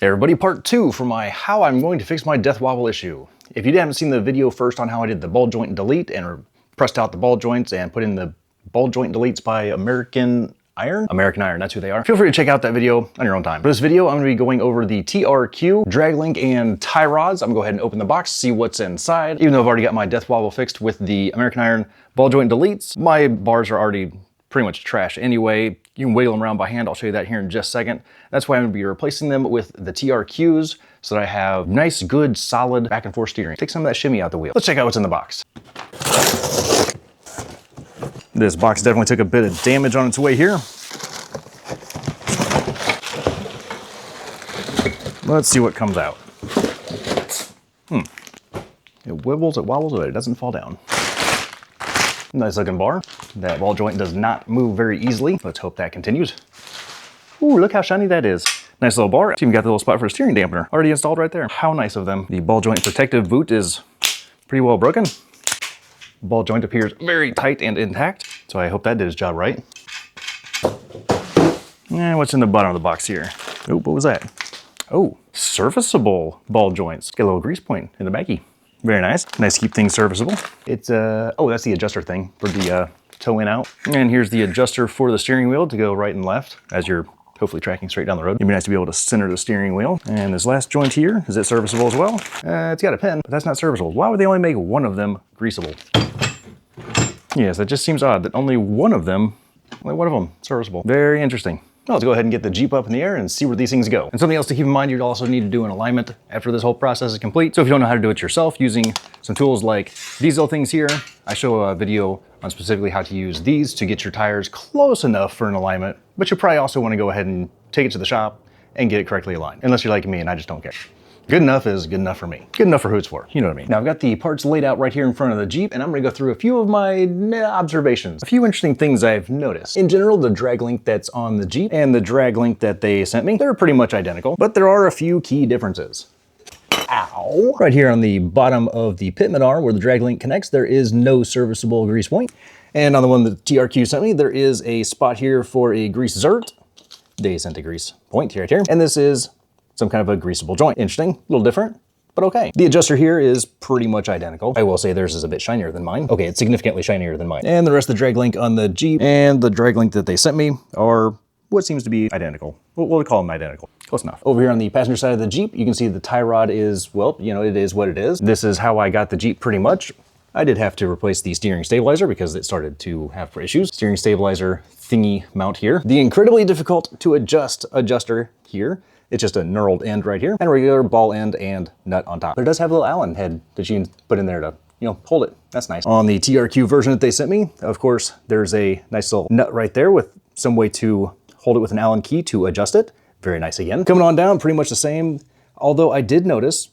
Hey everybody, part 2 for my how I'm going to fix my Death Wobble issue. If you haven't seen the video first on how I did the ball joint and delete and pressed out the ball joints and put in the ball joint deletes by American Iron, that's who they are. Feel free to check out that video on your own time. For this video, I'm gonna be going over the TRQ, Draglink, and tie rods. I'm gonna go ahead and open the box, see what's inside. Even though I've already got my Death Wobble fixed with the American Iron ball joint deletes, my bars are already pretty much trash anyway. You can wiggle them around by hand. I'll show you that here in just a second. That's why I'm gonna be replacing them with the TRQs so that I have nice, good, solid back and forth steering. Take some of that shimmy out the wheel. Let's check out what's in the box. This box definitely took a bit of damage on its way here. Let's see what comes out. It wibbles, it wobbles, but it doesn't fall down. Nice looking bar. That ball joint does not move very easily. Let's hope that continues. Ooh, look how shiny that is. Nice little bar. It's even got the little spot for a steering dampener already installed right there. How nice of them. The ball joint protective boot is pretty well broken. Ball joint appears very tight and intact, so I hope that did its job right. And what's in the bottom of the box here? Oh, what was that? Oh, serviceable ball joints. Get a little grease point in the baggie. Very nice. Nice to keep things serviceable. It's, oh, that's the adjuster thing for the toe in out. And here's the adjuster for the steering wheel to go right and left as you're hopefully tracking straight down the road. It'd be nice to be able to center the steering wheel. And this last joint here, is it serviceable as well? It's got a pin, but that's not serviceable. Why would they only make one of them greaseable? Yes, that just seems odd that only one of them serviceable. Very interesting. Well, let's go ahead and get the Jeep up in the air and see where these things go. And something else to keep in mind, you'd also need to do an alignment after this whole process is complete. So if you don't know how to do it yourself using some tools like these little things here, I show a video on specifically how to use these to get your tires close enough for an alignment, but you probably also want to go ahead and take it to the shop and get it correctly aligned, unless you're like me and I just don't care. Good enough is good enough for me. Good enough for who it's for, you know what I mean. Now I've got the parts laid out right here in front of the Jeep, and I'm gonna go through a few of my observations. A few interesting things I've noticed. In general, the Draglink that's on the Jeep and the Draglink that they sent me, they're pretty much identical, but there are a few key differences. Ow. Right here on the bottom of the pitman arm where the Draglink connects, there is no serviceable grease point. And on the one that TRQ sent me, there is a spot here for a grease zert. They sent a grease point right here. And this is some kind of a greaseable joint. Interesting, a little different, but okay. The adjuster here is pretty much identical. I will say theirs is a bit shinier than mine. Okay, it's significantly shinier than mine. And the rest of the Draglink on the Jeep and the Draglink that they sent me are what seems to be identical. We'll call them identical. Close enough. Over here on the passenger side of the Jeep, you can see the tie rod is, well, you know, it is what it is. This is how I got the Jeep pretty much. I did have to replace the steering stabilizer because it started to have issues. Steering stabilizer thingy mount here. The incredibly difficult to adjust adjuster here. It's just a knurled end right here and a regular ball end and nut on top. But it does have a little Allen head that you can put in there to, you know, hold it. That's nice. On the TRQ version that they sent me, of course, there's a nice little nut right there with some way to hold it with an Allen key to adjust it. Very nice again. Coming on down, pretty much the same. Although I did notice,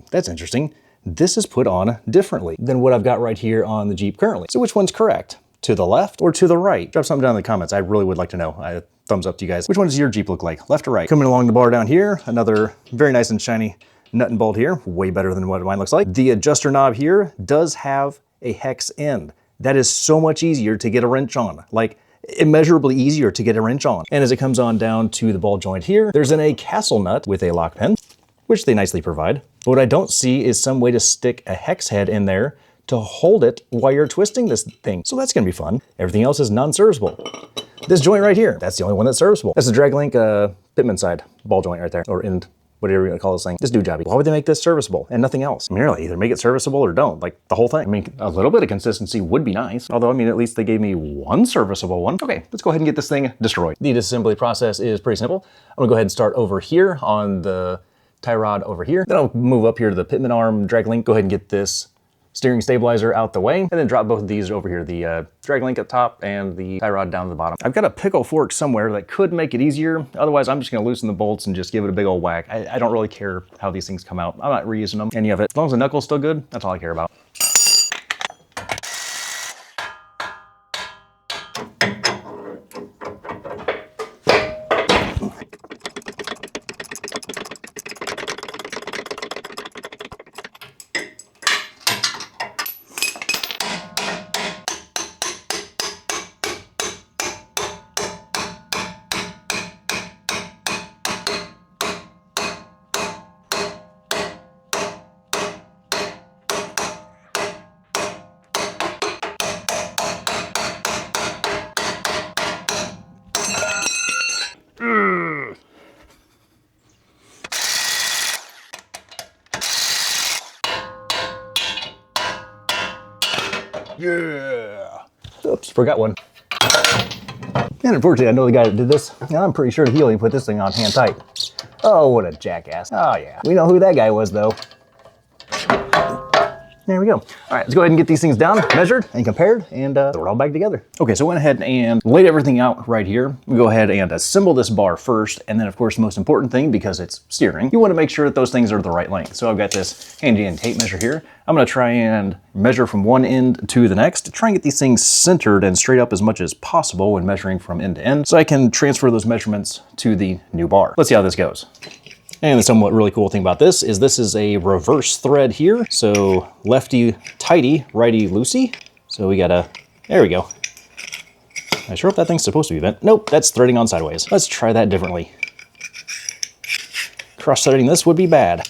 that's interesting. This is put on differently than what I've got right here on the Jeep currently. So which one's correct? To the left or to the right? Drop something down in the comments. I really would like to know. Thumbs up to you guys. Which one does your Jeep look like? Left or right? Coming along the bar down here, another very nice and shiny nut and bolt here. Way better than what mine looks like. The adjuster knob here does have a hex end. That is so much easier to get a wrench on. Like, immeasurably easier to get a wrench on. And as it comes on down to the ball joint here, there's a castle nut with a lock pin, which they nicely provide. But what I don't see is some way to stick a hex head in there to hold it while you're twisting this thing. So that's gonna be fun. Everything else is non-serviceable. This joint right here, that's the only one that's serviceable. That's the Draglink pitman side ball joint right there, or end, whatever you're gonna call this thing. This doojobby. Why would they make this serviceable and nothing else? I mean, really, either make it serviceable or don't, like the whole thing. I mean, a little bit of consistency would be nice. Although, I mean, at least they gave me one serviceable one. Okay, let's go ahead and get this thing destroyed. The disassembly process is pretty simple. I'm gonna go ahead and start over here on the tie rod over here. Then I'll move up here to the pitman arm Draglink, go ahead and get this steering stabilizer out the way, and then drop both of these over here, the Draglink up top and the tie rod down to the bottom. I've got a pickle fork somewhere that could make it easier. Otherwise, I'm just gonna loosen the bolts and just give it a big old whack. I don't really care how these things come out. I'm not reusing them, any of it. As long as the knuckle's still good, that's all I care about. Yeah. Oops, forgot one. And unfortunately, I know the guy that did this. And I'm pretty sure he only put this thing on hand tight. Oh, what a jackass. Oh yeah, we know who that guy was though. There we go. All right, let's go ahead and get these things down, measured and compared, and throw it all back together. Okay, so I went ahead and laid everything out right here. We go ahead and assemble this bar first, and then of course the most important thing, because it's steering, you want to make sure that those things are the right length. So I've got this handy and tape measure here. I'm gonna try and measure from one end to the next to try and get these things centered and straight up as much as possible when measuring from end to end, so I can transfer those measurements to the new bar. Let's see how this goes. And the somewhat really cool thing about this is a reverse thread here. So lefty tighty, righty loosey. So we got there we go. I sure hope that thing's supposed to be bent. Nope, that's threading on sideways. Let's try that differently. Cross-threading this would be bad.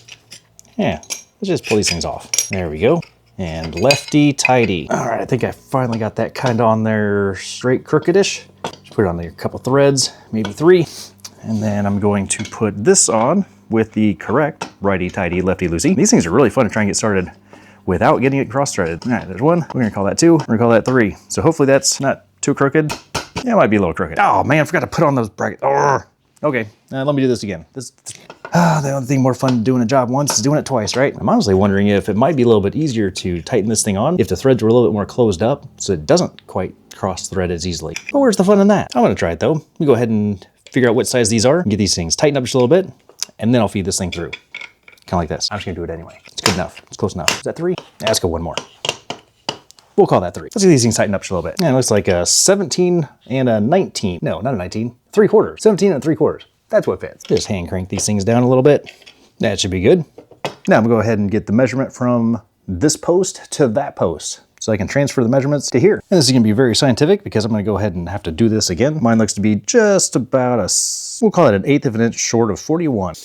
Yeah, let's just pull these things off. There we go. And lefty tighty. All right, I think I finally got that kind of on there straight crookedish. Just put it on there a couple threads, maybe 3. And then I'm going to put this on with the correct righty-tighty, lefty-loosey. These things are really fun to try and get started without getting it cross-threaded. All right, there's 1. We're gonna call that 2. We're gonna call that 3. So hopefully that's not too crooked. Yeah, it might be a little crooked. Oh man, I forgot to put on those brackets. Oh. Okay, let me do this again. The only thing more fun doing a job once is doing it twice, right? I'm honestly wondering if it might be a little bit easier to tighten this thing on if the threads were a little bit more closed up so it doesn't quite cross-thread as easily. But where's the fun in that? I'm gonna try it though. Let me go ahead and figure out what size these are, get these things tightened up just a little bit, and then I'll feed this thing through. Kind of like this. I'm just gonna do it anyway. It's good enough. It's close enough. Is that 3? Yeah, let's go 1 more. We'll call that 3. Let's get these things tightened up just a little bit. Yeah, it looks like a 17 and a 19. No, not a 19. 3/4. 17 and 3/4. That's what fits. Just hand crank these things down a little bit. That should be good. Now I'm gonna go ahead and get the measurement from this post to that post, so I can transfer the measurements to here. And this is gonna be very scientific because I'm gonna go ahead and have to do this again. Mine looks to be just about we'll call it an 1/8 of an inch short of 41.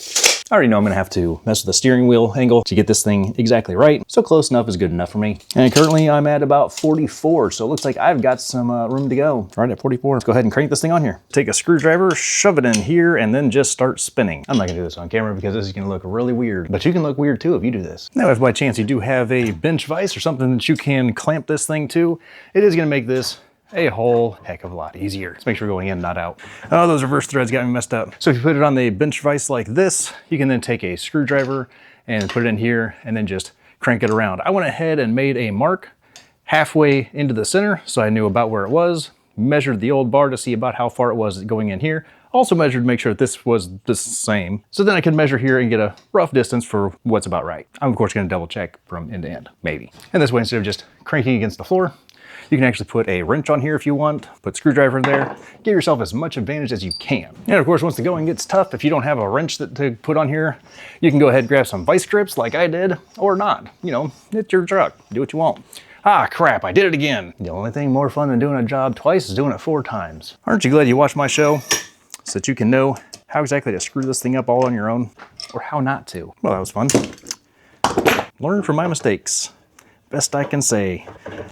I already know I'm gonna have to mess with the steering wheel angle to get this thing exactly right. So close enough is good enough for me. And currently I'm at about 44. So it looks like I've got some room to go. Right at 44. Let's go ahead and crank this thing on here. Take a screwdriver, shove it in here, and then just start spinning. I'm not gonna do this on camera because this is gonna look really weird, but you can look weird too if you do this. Now, if by chance you do have a bench vise or something that you can clamp this thing to, it is gonna make this a whole heck of a lot easier. Let's make sure we're going in, not out. Oh, those reverse threads got me messed up. So if you put it on the bench vise like this, you can then take a screwdriver and put it in here and then just crank it around. I went ahead and made a mark halfway into the center so I knew about where it was, measured the old bar to see about how far it was going in here, also measured to make sure that this was the same. So then I could measure here and get a rough distance for what's about right. I'm of course gonna double check from end to end, maybe. And this way, instead of just cranking against the floor, you can actually put a wrench on here if you want, put a screwdriver in there, give yourself as much advantage as you can. And of course, once the going gets tough, if you don't have a wrench to put on here, you can go ahead and grab some vice grips like I did, or not. You know, it's your truck, do what you want. Ah, crap, I did it again. The only thing more fun than doing a job twice is doing it 4 times. Aren't you glad you watched my show so that you can know how exactly to screw this thing up all on your own, or how not to? Well, that was fun. Learn from my mistakes. Best I can say.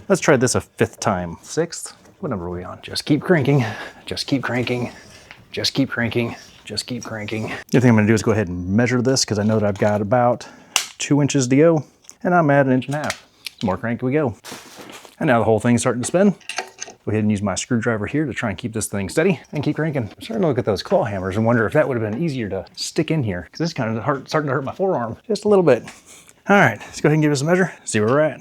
Let's try this a 5th time. 6th? What number are we on? Just keep cranking, just keep cranking, just keep cranking, just keep cranking. The other thing I'm gonna do is go ahead and measure this because I know that I've got about 2 inches to go, and I'm at 1.5 inches. More crank we go. And now the whole thing's starting to spin. Go ahead and use my screwdriver here to try and keep this thing steady and keep cranking. I'm starting to look at those claw hammers and wonder if that would have been easier to stick in here, because this is kind of starting to hurt my forearm just a little bit. All right, let's go ahead and give us a measure, see where we're at.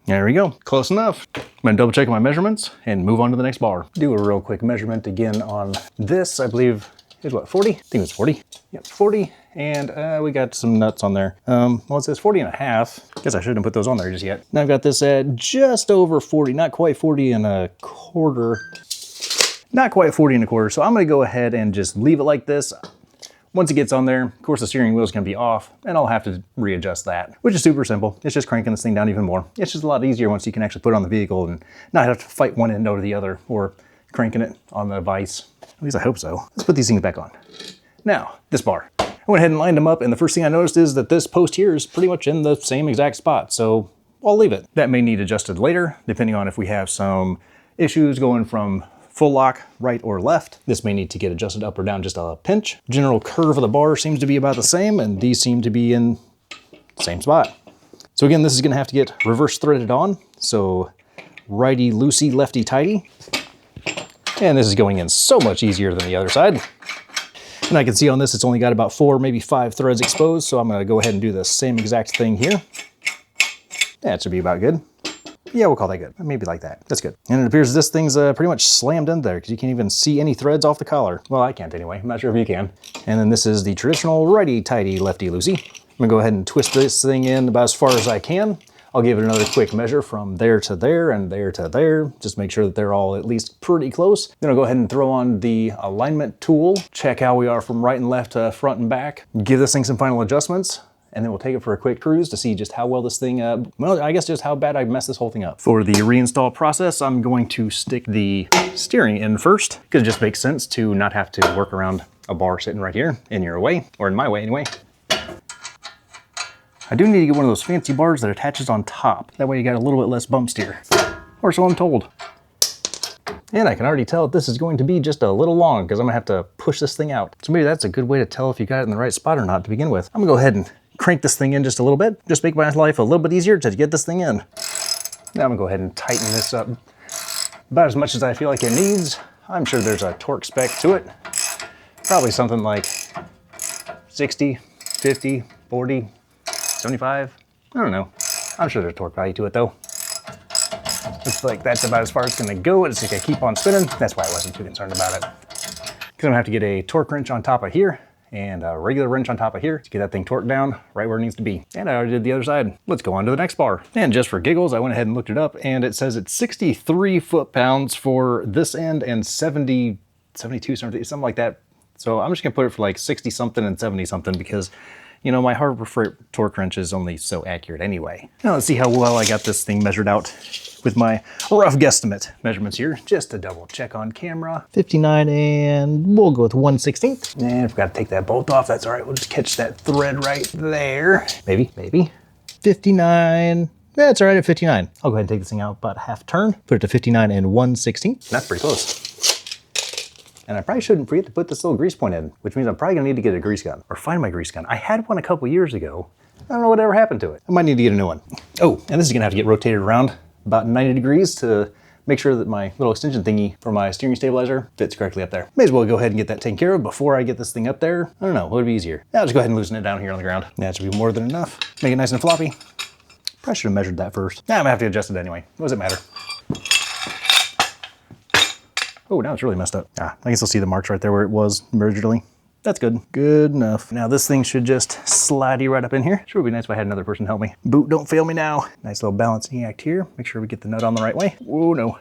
There we go, close enough. I'm gonna double check my measurements and move on to the next bar. Do a real quick measurement again on this, I believe is what, 40? I think it was 40. Yep, 40, and we got some nuts on there. Well, it says 40.5. Guess I shouldn't put those on there just yet. Now I've got this at just over 40, not quite 40.25. Not quite 40.25, so I'm gonna go ahead and just leave it like this. Once it gets on there, of course the steering wheel is gonna be off and I'll have to readjust that, which is super simple. It's just cranking this thing down even more. It's just a lot easier once you can actually put it on the vehicle and not have to fight one end over the other or cranking it on the vise. At least I hope so. Let's put these things back on. Now, this bar. I went ahead and lined them up, and the first thing I noticed is that this post here is pretty much in the same exact spot, so I'll leave it. That may need adjusted later, depending on if we have some issues going from full lock, right or left. This may need to get adjusted up or down just a pinch. General curve of the bar seems to be about the same, and these seem to be in the same spot. So again, this is gonna have to get reverse threaded on. So righty loosey, lefty tighty. And this is going in so much easier than the other side. And I can see on this, it's only got about 4, maybe 5 threads exposed. So I'm gonna go ahead and do the same exact thing here. That should be about good. Yeah, we'll call that good. Maybe like that. That's good. And it appears this thing's pretty much slammed in there because you can't even see any threads off the collar. Well, I can't anyway. I'm not sure if you can. And then this is the traditional righty-tighty, lefty-loosey. I'm gonna go ahead and twist this thing in about as far as I can. I'll give it another quick measure from there to there and there to there. Just make sure that they're all at least pretty close. Then I'll go ahead and throw on the alignment tool. Check how we are from right and left to front and back. Give this thing some final adjustments. And then we'll take it for a quick cruise to see just how well this thing, well, I guess just how bad I messed this whole thing up. For the reinstall process, I'm going to stick the steering in first, because it just makes sense to not have to work around a bar sitting right here in your way, or in my way anyway. I do need to get one of those fancy bars that attaches on top. That way you got a little bit less bump steer, or so I'm told. And I can already tell that this is going to be just a little long because I'm gonna have to push this thing out. So maybe that's a good way to tell if you got it in the right spot or not to begin with. I'm gonna go ahead and crank this thing in just a little bit. Just make my life a little bit easier to get this thing in. Now I'm gonna go ahead and tighten this up about as much as I feel like it needs. I'm sure there's a torque spec to it. Probably something like 60, 50, 40, 75. I don't know. I'm sure there's a torque value to it though. Looks like that's about as far as it's gonna go. It's just gonna keep on spinning. That's why I wasn't too concerned about it. Because I'm gonna have to get a torque wrench on top of here and a regular wrench on top of here to get that thing torqued down right where it needs to be. And I already did the other side. Let's go on to the next bar. And just for giggles, I went ahead and looked it up and it says it's 63 foot-pounds for this end and 70, 72, something like that. So I'm just gonna put it for like 60 something and 70 something because you know, my Harbor Freight torque wrench is only so accurate anyway. Now let's see how well I got this thing measured out with my rough guesstimate measurements here, just to double check on camera. 59 and we'll go with 1/16. And if we gotta take that bolt off, that's all right. We'll just catch that thread right there. Maybe. 59, that's all right at 59. I'll go ahead and take this thing out about half turn, put it to 59 and 1/16. That's pretty close. And I probably shouldn't forget to put this little grease point in, which means I'm probably gonna need to get a grease gun or find my grease gun. I had one a couple years ago. I don't know whatever happened to it. I might need to get a new one. Oh, and this is gonna have to get rotated around about 90 degrees to make sure that my little extension thingy for my steering stabilizer fits correctly up there. May as well go ahead and get that taken care of before I get this thing up there. I don't know, what would be easier? I'll just go ahead and loosen it down here on the ground. That should be more than enough. Make it nice and floppy. Probably should have measured that first. Nah, I'm gonna have to adjust it anyway. What does it matter? Oh, now it's really messed up. I can still see the marks right there where it was originally. That's good. Good enough. Now this thing should just slidey right up in here. Sure would be nice if I had another person help me. Boot, don't fail me now. Nice little balancing act here. Make sure we get the nut on the right way. Oh no.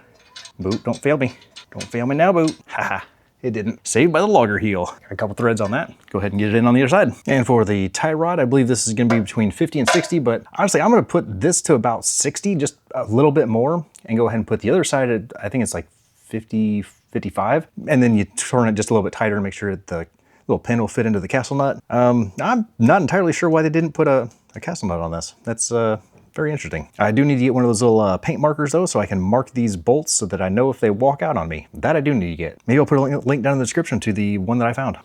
Boot, don't fail me. Don't fail me now, boot. Haha, it didn't. Saved by the logger heel. Got a couple threads on that. Go ahead and get it in on the other side. And for the tie rod, I believe this is gonna be between 50 and 60, but honestly, I'm gonna put this to about 60, just a little bit more, and go ahead and put the other side at, I think it's like 50, 55, and then you turn it just a little bit tighter to make sure that the little pin will fit into the castle nut. I'm not entirely sure why they didn't put a castle nut on this. That's very interesting. I do need to get one of those little paint markers though, so I can mark these bolts so that I know if they walk out on me. That I do need to get. Maybe I'll put a link down in the description to the one that I found.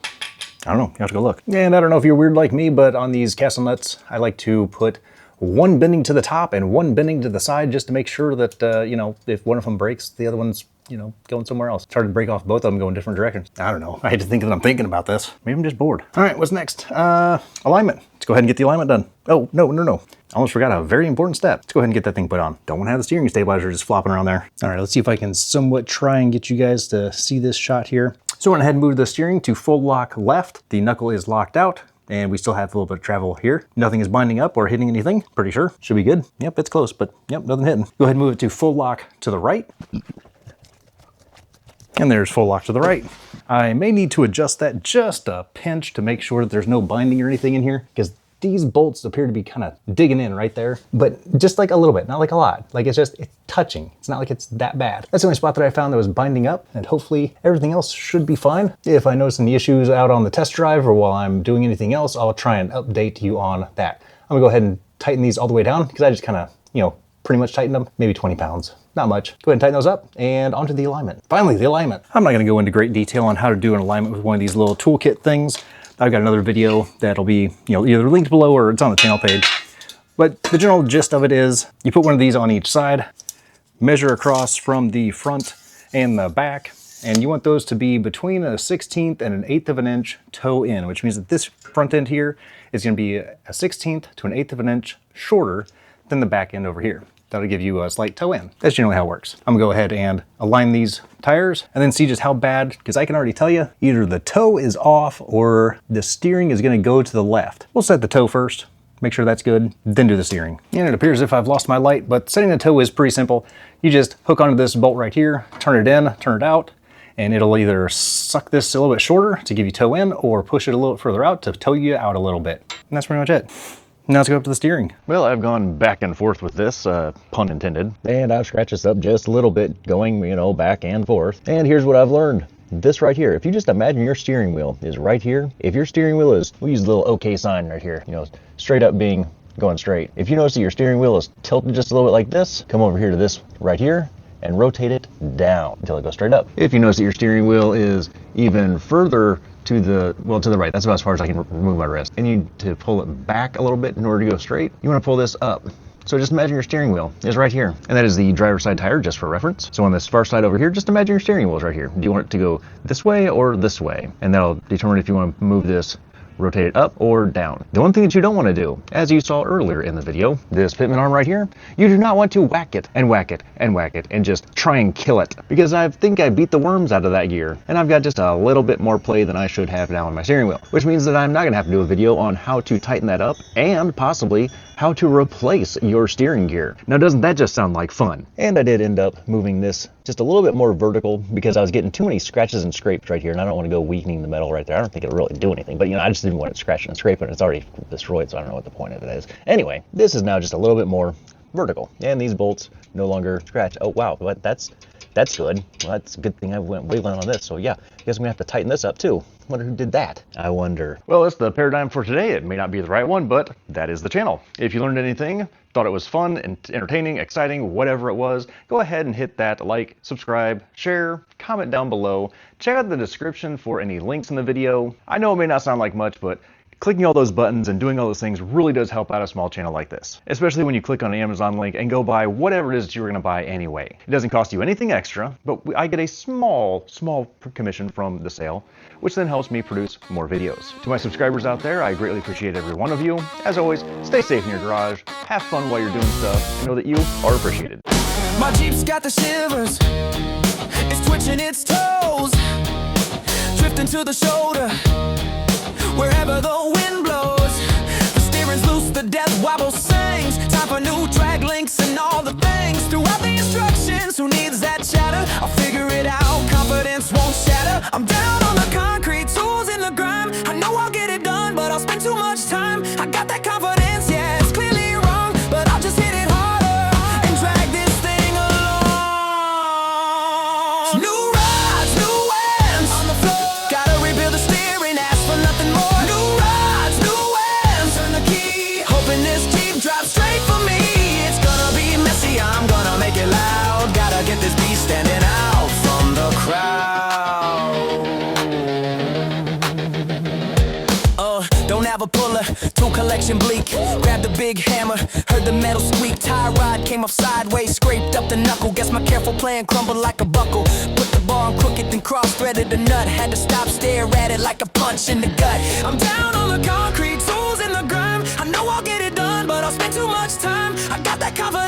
I don't know, you have to go look. And I don't know if you're weird like me, but on these castle nuts, I like to put one bending to the top and one bending to the side just to make sure that, you know, if one of them breaks, the other one's, you know, going somewhere else. It's hard to break off both of them going different directions. I don't know. I hate to think that I'm thinking about this. Maybe I'm just bored. All right, what's next? Alignment. Let's go ahead and get the alignment done. Oh, no. I almost forgot a very important step. Let's go ahead and get that thing put on. Don't want to have the steering stabilizer just flopping around there. All right, let's see if I can somewhat try and get you guys to see this shot here. So I went ahead and moved the steering to full lock left. The knuckle is locked out. And we still have a little bit of travel here. Nothing is binding up or hitting anything. Pretty sure. Should be good. Yep, it's close, but yep, nothing hitting. Go ahead and move it to full lock to the right. And there's full lock to the right. I may need to adjust that just a pinch to make sure that there's no binding or anything in here, because these bolts appear to be kind of digging in right there, but just like a little bit, not like a lot. Like it's touching. It's not like it's that bad. That's the only spot that I found that was binding up, and hopefully everything else should be fine. If I notice any issues out on the test drive or while I'm doing anything else, I'll try and update you on that. I'm gonna go ahead and tighten these all the way down because I just kind of, you know, pretty much tightened them, maybe 20 pounds. Not much. Go ahead and tighten those up and onto the alignment. Finally, the alignment. I'm not gonna go into great detail on how to do an alignment with one of these little toolkit things. I've got another video that'll be, you know, either linked below or it's on the channel page. But the general gist of it is you put one of these on each side, Measure across from the front and the back, and you want those to be between a 1/16 and an 1/8 of an inch toe in, which means that this front end here is going to be a 1/16 to an 1/8 of an inch shorter than the back end over here. That'll give you a slight toe in. That's generally how it works. I'm gonna go ahead and align these tires and then see just how bad, because I can already tell you, either the toe is off or the steering is gonna go to the left. We'll set the toe first, make sure that's good, then do the steering. And it appears as if I've lost my light, but setting the toe is pretty simple. You just hook onto this bolt right here, turn it in, turn it out, and it'll either suck this a little bit shorter to give you toe in or push it a little bit further out to tow you out a little bit. And that's pretty much it. Now let's go up to the steering. Well, I've gone back and forth with this, pun intended. And I've scratched this up just a little bit, going, back and forth. And here's what I've learned. This right here, if you just imagine your steering wheel is right here. If your steering wheel is, we'll use the little OK sign right here, straight up being going straight. If you notice that your steering wheel is tilted just a little bit like this, come over here to this right here and rotate it down until it goes straight up. If you notice that your steering wheel is even further to the right, that's about as far as I can remove my wrist. And you need to pull it back a little bit in order to go straight. You want to pull this up. So just imagine your steering wheel is right here. And that is the driver's side tire, just for reference. So on this far side over here, just imagine your steering wheel is right here. Do you want it to go this way or this way? And that'll determine if you want to move this, rotate it up or down. The one thing that you don't want to do, as you saw earlier in the video, this pitman arm right here, you do not want to whack it and whack it and whack it and just try and kill it, because I think I beat the worms out of that gear and I've got just a little bit more play than I should have now on my steering wheel, which means that I'm not going to have to do a video on how to tighten that up and possibly how to replace your steering gear. Now, doesn't that just sound like fun? And I did end up moving this just a little bit more vertical because I was getting too many scratches and scrapes right here, and I don't want to go weakening the metal right there. I don't think it'll really do anything, but I just didn't want it scratching and scraping. It's already destroyed, so I don't know what the point of it is. Anyway, this is now just a little bit more vertical, and these bolts no longer scratch. Oh wow, but that's good. Well, that's a good thing I went waveling on this. So yeah, I guess I'm gonna have to tighten this up too. Wonder who did that. I wonder. Well, that's the paradigm for today. It may not be the right one, but that is the channel. If you learned anything, thought it was fun and entertaining, exciting, whatever it was, go ahead and hit that like, subscribe, share, comment down below. Check out the description for any links in the video. I know it may not sound like much, but clicking all those buttons and doing all those things really does help out a small channel like this, especially when you click on an Amazon link and go buy whatever it is that you were going to buy anyway. It doesn't cost you anything extra, but I get a small commission from the sale, which then helps me produce more videos. To my subscribers out there, I greatly appreciate every one of you. As always, stay safe in your garage, have fun while you're doing stuff, and know that you are appreciated. My Jeep's got the shivers, it's twitching its toes, drifting to the shoulder, wherever the wind blows. The steering's loose, the death wobble sings. Time for new Draglinks and all the things. Throughout the instructions, who needs that chatter? I'll figure it out, confidence won't shatter. I'm down on the concrete, tools in the grime. I know I'll get it done, but I'll spend too much time. I got that confidence, yeah, it's clearly wrong, but I'll just hit it harder and drag this thing along. New rides, new ends on the floor. Gotta rebuild the steering, ask for nothing more. Get this beast standing out from the crowd. Don't have a puller, tool collection bleak. Grabbed the big hammer, heard the metal squeak. Tie rod came off sideways, scraped up the knuckle. Guess my careful plan crumbled like a buckle. Put the bar on crooked, then cross-threaded the nut. Had to stop, stare at it like a punch in the gut. I'm down on the concrete, tools in the grime. I know I'll get it done, but I'll spend too much time. I got that confidence.